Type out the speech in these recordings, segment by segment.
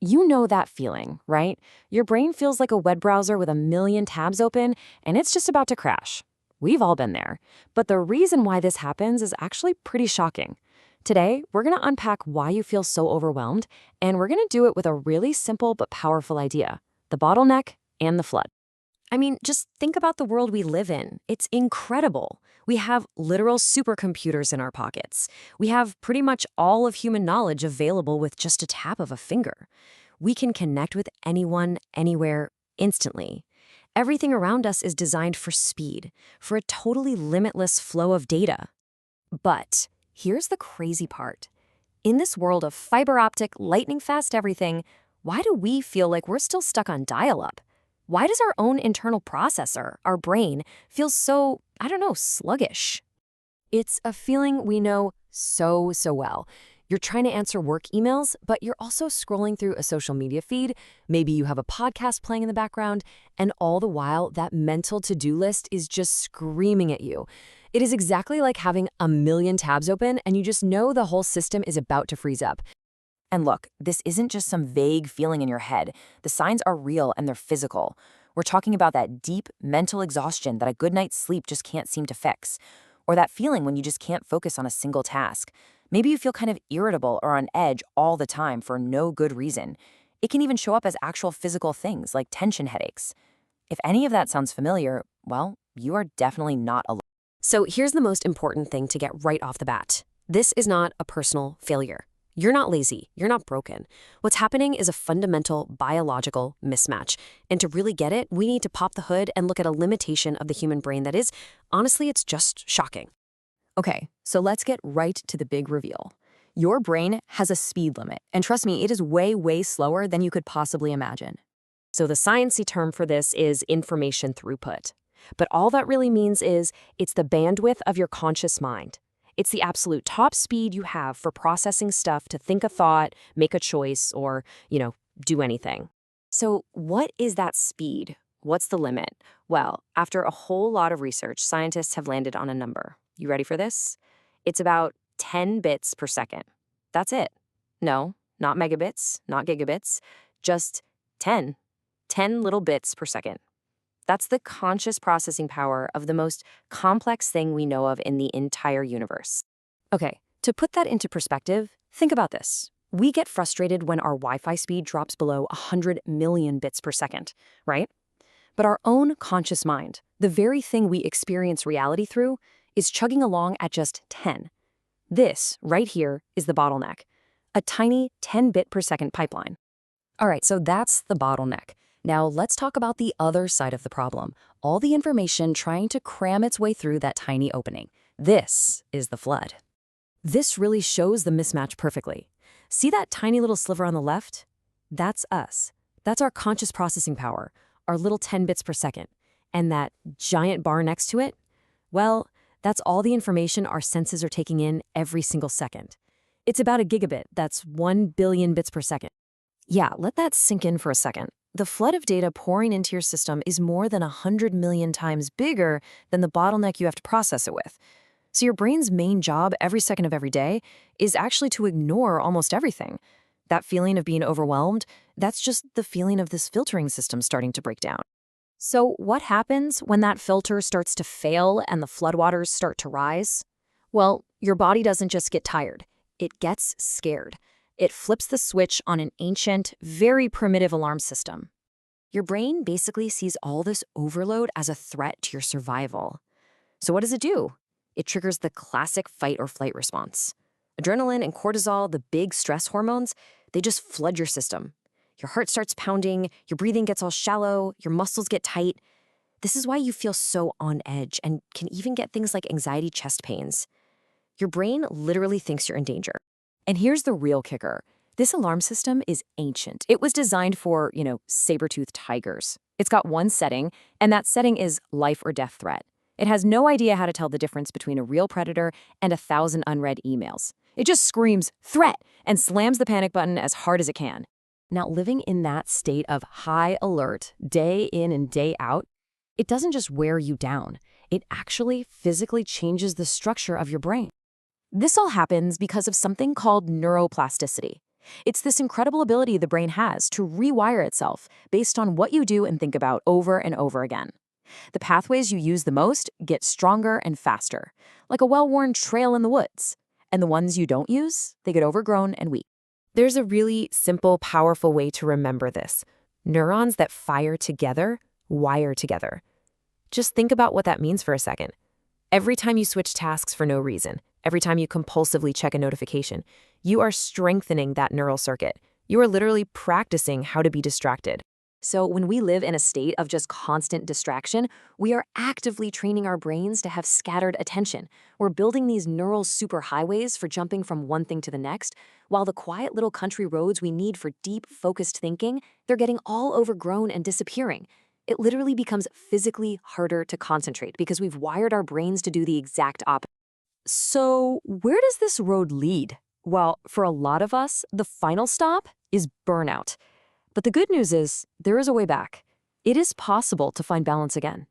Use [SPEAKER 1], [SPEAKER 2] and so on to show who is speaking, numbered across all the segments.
[SPEAKER 1] You know that feeling, right? Your brain feels like a web browser with a million tabs open, and it's just about to crash. We've all been there. But the reason why this happens is actually pretty shocking. Today, we're going to unpack why you feel so overwhelmed, and we're going to do it with a really simple but powerful idea: the bottleneck and the flood. I mean, just think about the world we live in. It's incredible. We have literal supercomputers in our pockets. We have pretty much all of human knowledge available with just a tap of a finger. We can connect with anyone, anywhere, instantly. Everything around us is designed for speed, for a totally limitless flow of data. But here's the crazy part. In this world of fiber optic, lightning-fast everything, why do we feel like we're still stuck on dial-up? Why does our own internal processor, our brain, feel so, sluggish? It's a feeling we know so well. You're trying to answer work emails, but you're also scrolling through a social media feed. Maybe you have a podcast playing in the background, and all the while, that mental to-do list is just screaming at you. It is exactly like having a million tabs open, and you just know the whole system is about to freeze up. And look, this isn't just some vague feeling in your head. The signs are real and they're physical. We're talking about that deep mental exhaustion that a good night's sleep just can't seem to fix. Or that feeling when you just can't focus on a single task. Maybe you feel kind of irritable or on edge all the time for no good reason. It can even show up as actual physical things like tension headaches. If any of that sounds familiar, well, you are definitely not alone. So here's the most important thing to get right off the bat. This is not a personal failure. You're not lazy. You're not broken. What's happening is a fundamental biological mismatch. And to really get it, we need to pop the hood and look at a limitation of the human brain that is, honestly, it's just shocking. Okay, so let's get right to the big reveal. Your brain has a speed limit, and trust me, it is way slower than you could possibly imagine. So the sciencey term for this is information throughput. But all that really means is it's the bandwidth of your conscious mind. It's the absolute top speed you have for processing stuff to think a thought, make a choice, or, do anything. So what is that speed? What's the limit? Well, after a whole lot of research, scientists have landed on a number. You ready for this? It's about 10 bits per second. That's it. No, not megabits, not gigabits, just 10. 10 little bits per second. That's the conscious processing power of the most complex thing we know of in the entire universe. Okay, to put that into perspective, think about this. We get frustrated when our Wi-Fi speed drops below 100 million bits per second, right? But our own conscious mind, the very thing we experience reality through, is chugging along at just 10. This, right here, is the bottleneck. A tiny 10-bit per second pipeline. All right, so that's the bottleneck. Now let's talk about the other side of the problem, all the information trying to cram its way through that tiny opening. This is the flood. This really shows the mismatch perfectly. See that tiny little sliver on the left? That's us. That's our conscious processing power, our little 10 bits per second. And that giant bar next to it? Well, that's all the information our senses are taking in every single second. It's about a gigabit, that's 1 billion bits per second. Yeah, let that sink in for a second. The flood of data pouring into your system is more than 100 million times bigger than the bottleneck you have to process it with. So your brain's main job every second of every day is actually to ignore almost everything. That feeling of being overwhelmed, that's just the feeling of this filtering system starting to break down. So what happens when that filter starts to fail and the floodwaters start to rise? Well, your body doesn't just get tired. It gets scared. It flips the switch on an ancient, very primitive alarm system. Your brain basically sees all this overload as a threat to your survival. So what does it do? It triggers the classic fight or flight response. Adrenaline and cortisol, the big stress hormones, they just flood your system. Your heart starts pounding, your breathing gets all shallow, your muscles get tight. This is why you feel so on edge and can even get things like anxiety chest pains. Your brain literally thinks you're in danger. And here's the real kicker. This alarm system is ancient. It was designed for, saber-toothed tigers. It's got one setting, and that setting is life or death threat. It has no idea how to tell the difference between a real predator and 1,000 unread emails. It just screams, "Threat!" and slams the panic button as hard as it can. Now, living in that state of high alert, day in and day out, it doesn't just wear you down. It actually physically changes the structure of your brain. This all happens because of something called neuroplasticity. It's this incredible ability the brain has to rewire itself based on what you do and think about over and over again. The pathways you use the most get stronger and faster, like a well-worn trail in the woods. And the ones you don't use, they get overgrown and weak. There's a really simple, powerful way to remember this. Neurons that fire together wire together. Just think about what that means for a second. Every time you switch tasks for no reason, every time you compulsively check a notification, you are strengthening that neural circuit. You are literally practicing how to be distracted. So when we live in a state of just constant distraction, we are actively training our brains to have scattered attention. We're building these neural superhighways for jumping from one thing to the next, while the quiet little country roads we need for deep, focused thinking, they're getting all overgrown and disappearing. It literally becomes physically harder to concentrate because we've wired our brains to do the exact opposite. So where does this road lead? Well, for a lot of us, the final stop is burnout. But the good news is, there is a way back. It is possible to find balance again.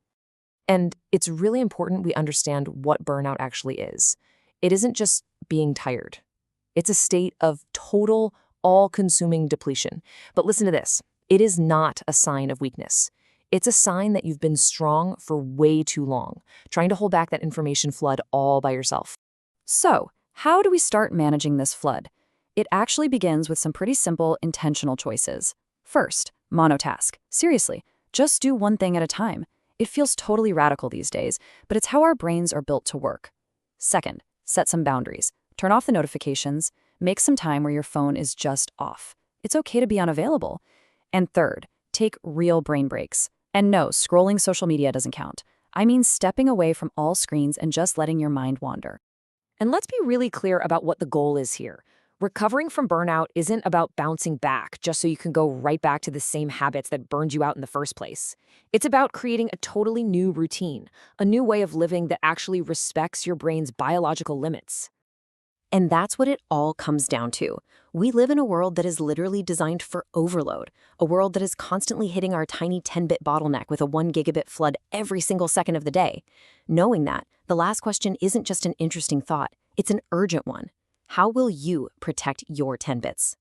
[SPEAKER 1] And it's really important we understand what burnout actually is. It isn't just being tired. It's a state of total, all-consuming depletion. But listen to this. It is not a sign of weakness. It's a sign that you've been strong for way too long, trying to hold back that information flood all by yourself. So, how do we start managing this flood? It actually begins with some pretty simple, intentional choices. First, monotask. Seriously, just do one thing at a time. It feels totally radical these days, but it's how our brains are built to work. Second, set some boundaries. Turn off the notifications. Make some time where your phone is just off. It's okay to be unavailable. And third, take real brain breaks. And no, scrolling social media doesn't count. I mean stepping away from all screens and just letting your mind wander. And let's be really clear about what the goal is here. Recovering from burnout isn't about bouncing back just so you can go right back to the same habits that burned you out in the first place. It's about creating a totally new routine, a new way of living that actually respects your brain's biological limits. And that's what it all comes down to. We live in a world that is literally designed for overload, a world that is constantly hitting our tiny 10-bit bottleneck with a 1 gigabit flood every single second of the day. Knowing that, the last question isn't just an interesting thought, it's an urgent one. How will you protect your 10 bits?